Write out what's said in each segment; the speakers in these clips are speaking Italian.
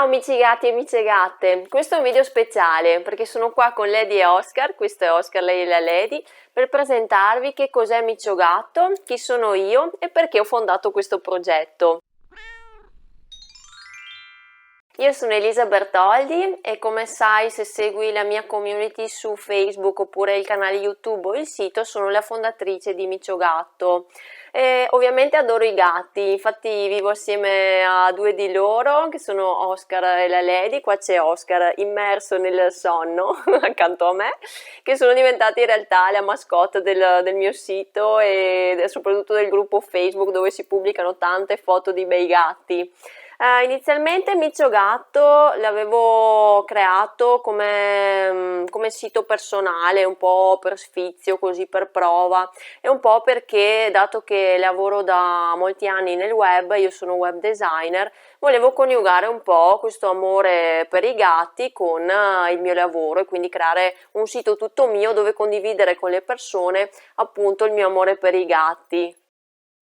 Ciao amici gatti e amiche gatte, questo è un video speciale perché sono qua con Lady e Oscar, questo è Oscar, lei è la Lady, per presentarvi che cos'è Micio Gatto, chi sono io e perché ho fondato questo progetto. Io sono Elisa Bertoldi e come sai, se segui la mia community su Facebook oppure il canale YouTube o il sito, sono la fondatrice di Micio Gatto. Ovviamente adoro i gatti, infatti vivo assieme a due di loro che sono Oscar e la Lady. Qua c'è Oscar immerso nel sonno accanto a me, che sono diventati in realtà la mascotte del mio sito e soprattutto del gruppo Facebook dove si pubblicano tante foto di bei gatti. Inizialmente Micio Gatto l'avevo creato come sito personale, un po' per sfizio, così per prova, e un po' perché, dato che lavoro da molti anni nel web, io sono web designer, volevo coniugare un po' questo amore per i gatti con il mio lavoro e quindi creare un sito tutto mio dove condividere con le persone appunto il mio amore per i gatti.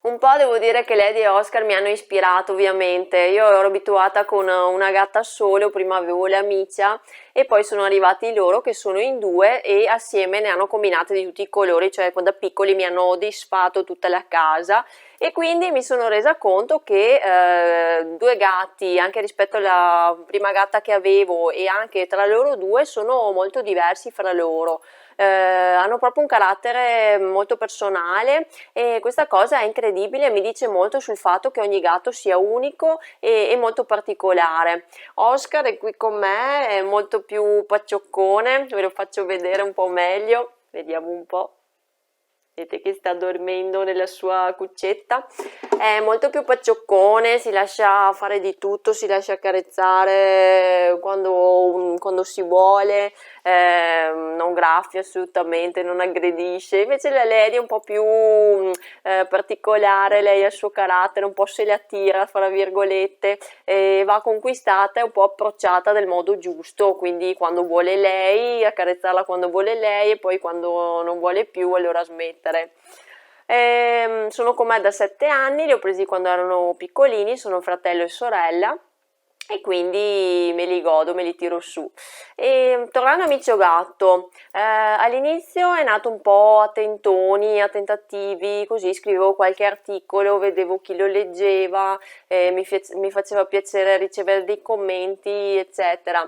Un po' devo dire che Lady e Oscar mi hanno ispirato ovviamente, io ero abituata con una gatta solo, prima avevo la Micia e poi sono arrivati loro che sono in due e assieme ne hanno combinate di tutti i colori, cioè da piccoli mi hanno disfatto tutta la casa e quindi mi sono resa conto che due gatti, anche rispetto alla prima gatta che avevo e anche tra loro due, sono molto diversi fra loro. Hanno proprio un carattere molto personale e questa cosa è incredibile, mi dice molto sul fatto che ogni gatto sia unico e molto particolare. Oscar è qui con me, è molto più paccioccone, ve lo faccio vedere un po' meglio, vediamo un po'. Vedete che sta dormendo nella sua cuccetta, è molto più paccioccone, si lascia fare di tutto, si lascia accarezzare quando si vuole, non graffia assolutamente, non aggredisce. Invece la Lady è un po' più particolare, lei ha il suo carattere, un po' se la tira, fra virgolette, va conquistata e un po' approcciata nel modo giusto, quindi quando vuole lei, accarezzarla quando vuole lei e poi quando non vuole più allora smettere. Sono con me da 7 anni, li ho presi quando erano piccolini, sono fratello e sorella e quindi me li godo, me li tiro su. E tornando a Micio Gatto, all'inizio è nato un po' a tentoni, a tentativi, così scrivevo qualche articolo, vedevo chi lo leggeva, mi faceva piacere ricevere dei commenti, eccetera.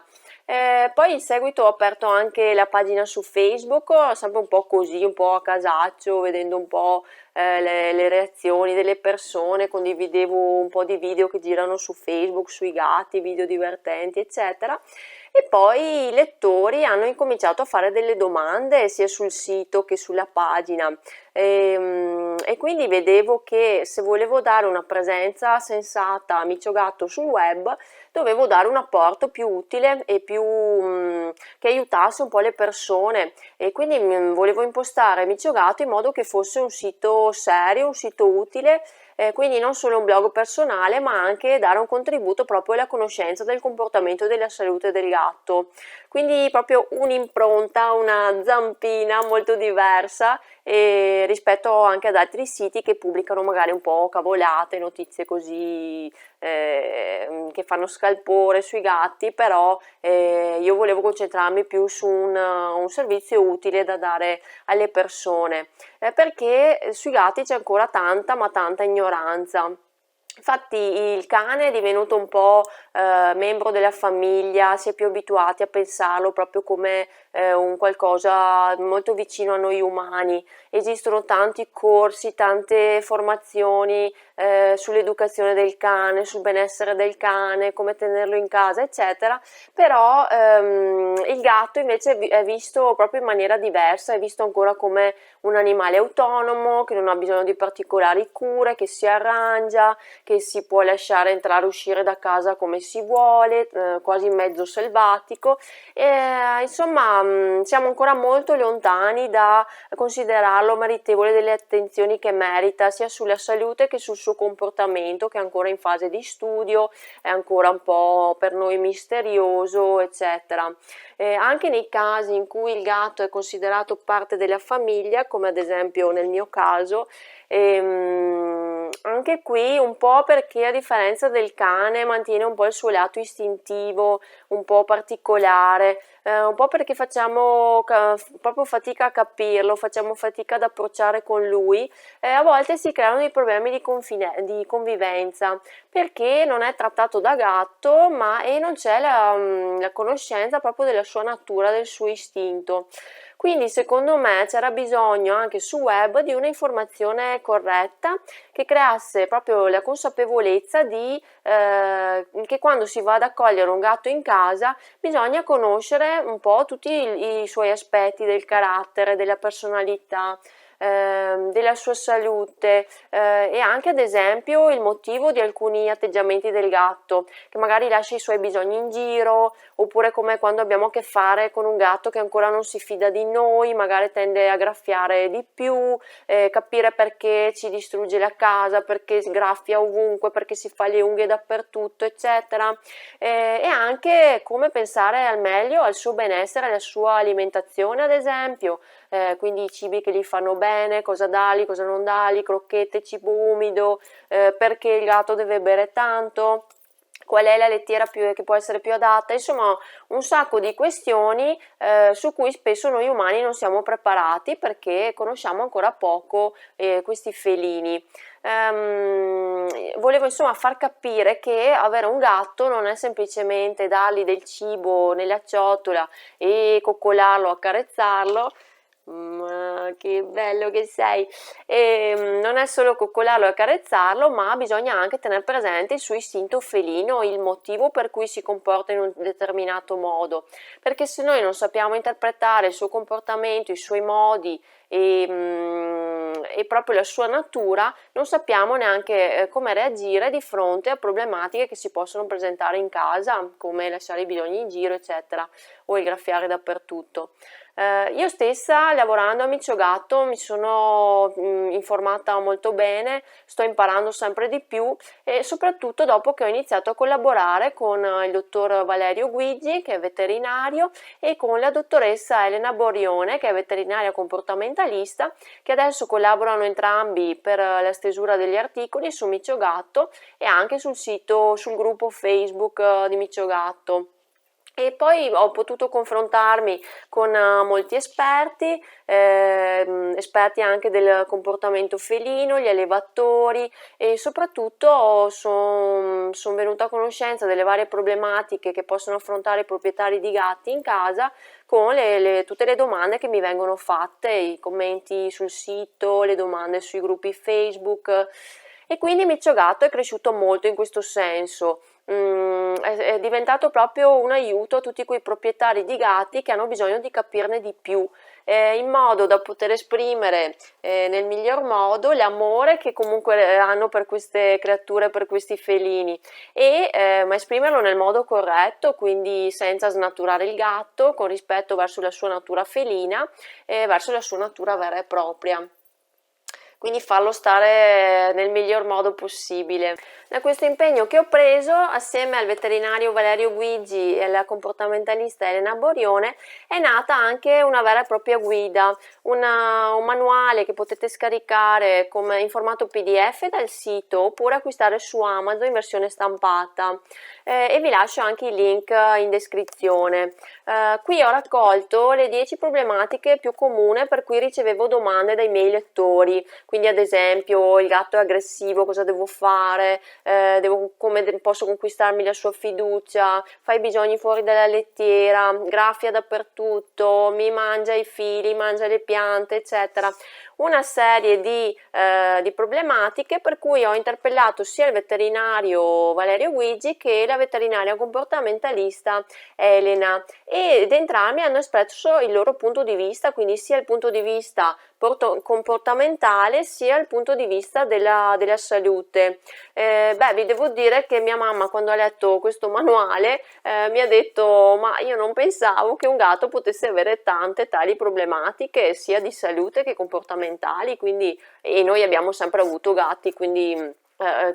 Poi in seguito ho aperto anche la pagina su Facebook, sempre un po' così, un po' a casaccio, vedendo un po' le reazioni delle persone, condividevo un po' di video che girano su Facebook, sui gatti, video divertenti, eccetera. E poi i lettori hanno incominciato a fare delle domande sia sul sito che sulla pagina e quindi vedevo che se volevo dare una presenza sensata a Micio Gatto sul web dovevo dare un apporto più utile e più che aiutasse un po' le persone e quindi volevo impostare Micio Gatto in modo che fosse un sito serio, un sito utile, quindi non solo un blog personale ma anche dare un contributo proprio alla conoscenza del comportamento e della salute del gatto. Quindi proprio un'impronta, una zampina molto diversa rispetto anche ad altri siti che pubblicano magari un po' cavolate, notizie così che fanno scalpore sui gatti, però io volevo concentrarmi più su un servizio utile da dare alle persone, perché sui gatti c'è ancora tanta ma tanta ignoranza. Infatti il cane è divenuto un po' membro della famiglia, si è più abituati a pensarlo proprio come un qualcosa molto vicino a noi umani. Esistono tanti corsi, tante formazioni sull'educazione del cane, sul benessere del cane, come tenerlo in casa, eccetera, però il gatto invece è visto proprio in maniera diversa, è visto ancora come un animale autonomo, che non ha bisogno di particolari cure, che si arrangia, che si può lasciare entrare e uscire da casa come si vuole, quasi mezzo selvatico. Insomma, siamo ancora molto lontani da considerarlo meritevole delle attenzioni che merita, sia sulla salute che sul suo comportamento, che è ancora in fase di studio, è ancora un po' per noi misterioso, eccetera. Anche nei casi in cui il gatto è considerato parte della famiglia, come ad esempio nel mio caso, Anche qui un po' perché a differenza del cane mantiene un po' il suo lato istintivo, un po' particolare, un po' perché facciamo proprio fatica a capirlo, facciamo fatica ad approcciare con lui, a volte si creano dei problemi di convivenza perché non è trattato da gatto e non c'è la conoscenza proprio della sua natura, del suo istinto. Quindi secondo me c'era bisogno anche su web di un'informazione corretta che creasse proprio la consapevolezza che quando si va ad accogliere un gatto in casa bisogna conoscere un po' tutti i suoi aspetti del carattere, della personalità, della sua salute, e anche ad esempio il motivo di alcuni atteggiamenti del gatto, che magari lascia i suoi bisogni in giro, oppure come quando abbiamo a che fare con un gatto che ancora non si fida di noi, magari tende a graffiare di più, capire perché ci distrugge la casa, perché sgraffia ovunque, perché si fa le unghie dappertutto, eccetera, e anche come pensare al meglio al suo benessere, alla sua alimentazione, ad esempio, quindi i cibi che gli fanno bene, cosa dargli, cosa non dargli, crocchette, cibo umido, perché il gatto deve bere tanto, qual è la lettiera che può essere più adatta, insomma un sacco di questioni su cui spesso noi umani non siamo preparati perché conosciamo ancora poco questi felini. Volevo insomma far capire che avere un gatto non è semplicemente dargli del cibo nella ciotola e coccolarlo, accarezzarlo. Che bello che sei! Non è solo coccolarlo e accarezzarlo, ma bisogna anche tenere presente il suo istinto felino, il motivo per cui si comporta in un determinato modo, perché se noi non sappiamo interpretare il suo comportamento, i suoi modi e proprio la sua natura, non sappiamo neanche come reagire di fronte a problematiche che si possono presentare in casa, come lasciare i bidoni in giro, eccetera, o il graffiare dappertutto. Io stessa lavorando a Micio Gatto mi sono informata molto bene, sto imparando sempre di più e soprattutto dopo che ho iniziato a collaborare con il dottor Valerio Guigi, che è veterinario, e con la dottoressa Elena Borione, che è veterinaria comportamentalista, che adesso collaborano entrambi per la stesura degli articoli su Micio Gatto e anche sul sito, sul gruppo Facebook di Micio Gatto. E poi ho potuto confrontarmi con molti esperti, esperti anche del comportamento felino, gli allevatori, e soprattutto sono venuta a conoscenza delle varie problematiche che possono affrontare i proprietari di gatti in casa con tutte le domande che mi vengono fatte, i commenti sul sito, le domande sui gruppi Facebook. E quindi Micio Gatto è cresciuto molto in questo senso. È diventato proprio un aiuto a tutti quei proprietari di gatti che hanno bisogno di capirne di più, in modo da poter esprimere nel miglior modo l'amore che comunque hanno per queste creature, per questi felini, ma esprimerlo nel modo corretto, quindi senza snaturare il gatto, con rispetto verso la sua natura felina e verso la sua natura vera e propria. Quindi farlo stare nel miglior modo possibile. Da questo impegno che ho preso, assieme al veterinario Valerio Guigi e alla comportamentalista Elena Borione, è nata anche una vera e propria guida, un manuale che potete scaricare in formato PDF dal sito oppure acquistare su Amazon in versione stampata. E vi lascio anche i link in descrizione. Qui ho raccolto le 10 problematiche più comuni per cui ricevevo domande dai miei lettori, quindi ad esempio il gatto è aggressivo, cosa devo fare, come posso conquistarmi la sua fiducia, fa i bisogni fuori dalla lettiera, graffia dappertutto, mi mangia i fili, mangia le piante, eccetera. Una serie di problematiche per cui ho interpellato sia il veterinario Valerio Guigi che la veterinaria comportamentalista Elena, ed entrambi hanno espresso il loro punto di vista, quindi sia il punto di vista comportamentale sia il punto di vista della salute. Vi devo dire che mia mamma, quando ha letto questo manuale, mi ha detto: ma io non pensavo che un gatto potesse avere tante tali problematiche sia di salute che comportamentali, e noi abbiamo sempre avuto gatti, quindi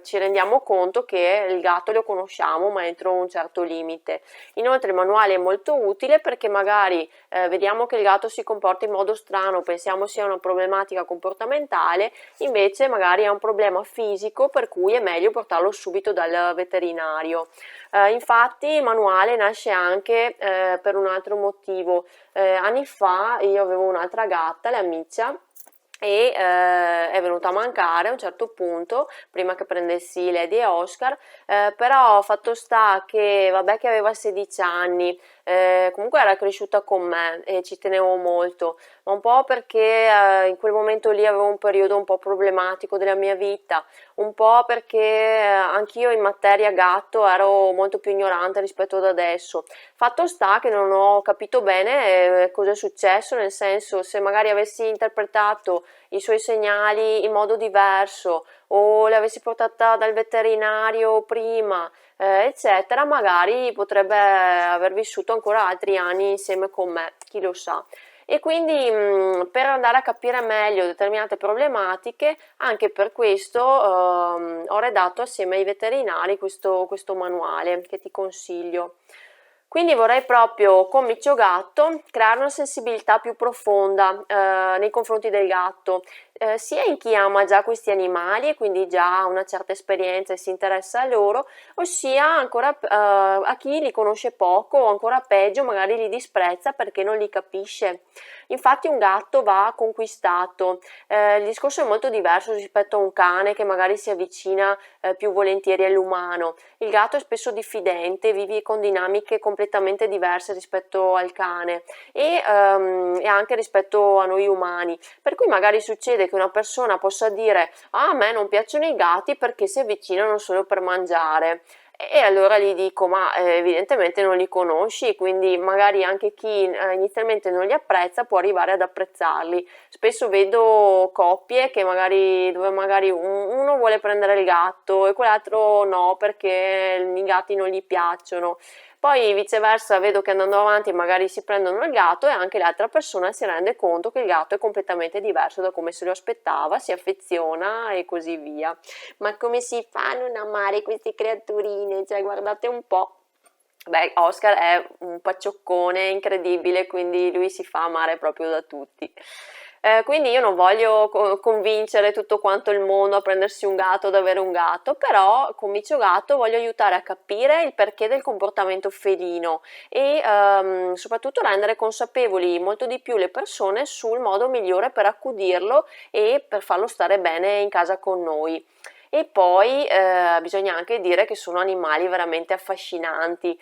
ci rendiamo conto che il gatto lo conosciamo ma entro un certo limite. Inoltre il manuale è molto utile perché magari vediamo che il gatto si comporta in modo strano, pensiamo sia una problematica comportamentale, invece magari è un problema fisico per cui è meglio portarlo subito dal veterinario. Infatti il manuale nasce anche per un altro motivo. Anni fa io avevo un'altra gatta, la Miccia, e è venuta a mancare a un certo punto, prima che prendessi Lady e Oscar, però fatto sta che vabbè che aveva 16 anni, comunque era cresciuta con me e ci tenevo molto, ma un po' perché in quel momento lì avevo un periodo un po' problematico della mia vita, un po' perché anch'io in materia gatto ero molto più ignorante rispetto ad adesso. Fatto sta che non ho capito bene cosa è successo, nel senso, se magari avessi interpretato i suoi segnali in modo diverso o l'avessi portata dal veterinario prima, eccetera, magari potrebbe aver vissuto ancora altri anni insieme con me, chi lo sa. E quindi per andare a capire meglio determinate problematiche, anche per questo ho redatto assieme ai veterinari questo manuale che ti consiglio. Quindi vorrei proprio con Miccio Gatto creare una sensibilità più profonda nei confronti del gatto, sia in chi ama già questi animali e quindi già ha una certa esperienza e si interessa a loro, ossia ancora a chi li conosce poco o ancora peggio magari li disprezza perché non li capisce. Infatti un gatto va conquistato, il discorso è molto diverso rispetto a un cane che magari si avvicina più volentieri all'umano. Il gatto è spesso diffidente, vive con dinamiche completamente diverse rispetto al cane e anche rispetto a noi umani, per cui magari succede che una persona possa dire ah, a me non piacciono i gatti perché si avvicinano solo per mangiare. E allora gli dico, ma evidentemente non li conosci, quindi magari anche chi inizialmente non li apprezza può arrivare ad apprezzarli. Spesso vedo coppie che dove magari uno vuole prendere il gatto e quell'altro no perché i gatti non gli piacciono. Poi viceversa vedo che andando avanti magari si prendono il gatto e anche l'altra persona si rende conto che il gatto è completamente diverso da come se lo aspettava, si affeziona e così via. Ma come si fa a non amare queste creaturine? Cioè, guardate un po'. Beh, Oscar è un paccioccone incredibile, quindi lui si fa amare proprio da tutti. Quindi io non voglio convincere tutto quanto il mondo a prendersi un gatto, ad avere un gatto, però con Micio Gatto voglio aiutare a capire il perché del comportamento felino e soprattutto rendere consapevoli molto di più le persone sul modo migliore per accudirlo e per farlo stare bene in casa con noi. E poi bisogna anche dire che sono animali veramente affascinanti,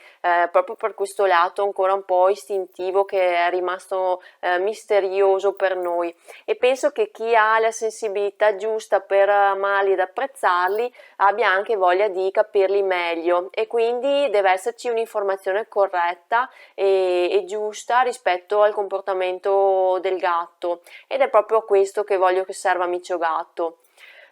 proprio per questo lato ancora un po' istintivo che è rimasto misterioso per noi. E penso che chi ha la sensibilità giusta per amarli ed apprezzarli abbia anche voglia di capirli meglio e quindi deve esserci un'informazione corretta e giusta rispetto al comportamento del gatto ed è proprio a questo che voglio che serva Micio Gatto.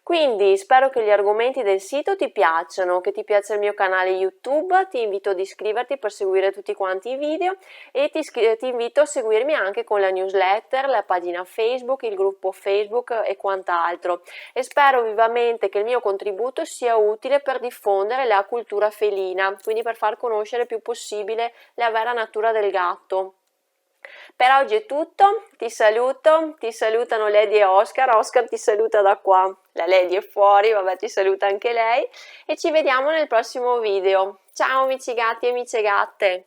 Quindi spero che gli argomenti del sito ti piacciono, che ti piaccia il mio canale YouTube, ti invito ad iscriverti per seguire tutti quanti i video e ti invito a seguirmi anche con la newsletter, la pagina Facebook, il gruppo Facebook e quant'altro. E spero vivamente che il mio contributo sia utile per diffondere la cultura felina, quindi per far conoscere il più possibile la vera natura del gatto. Per oggi è tutto, ti saluto, ti salutano Lady e Oscar, Oscar ti saluta da qua, la Lady è fuori, vabbè ti saluta anche lei e ci vediamo nel prossimo video. Ciao amici gatti e amiche gatte!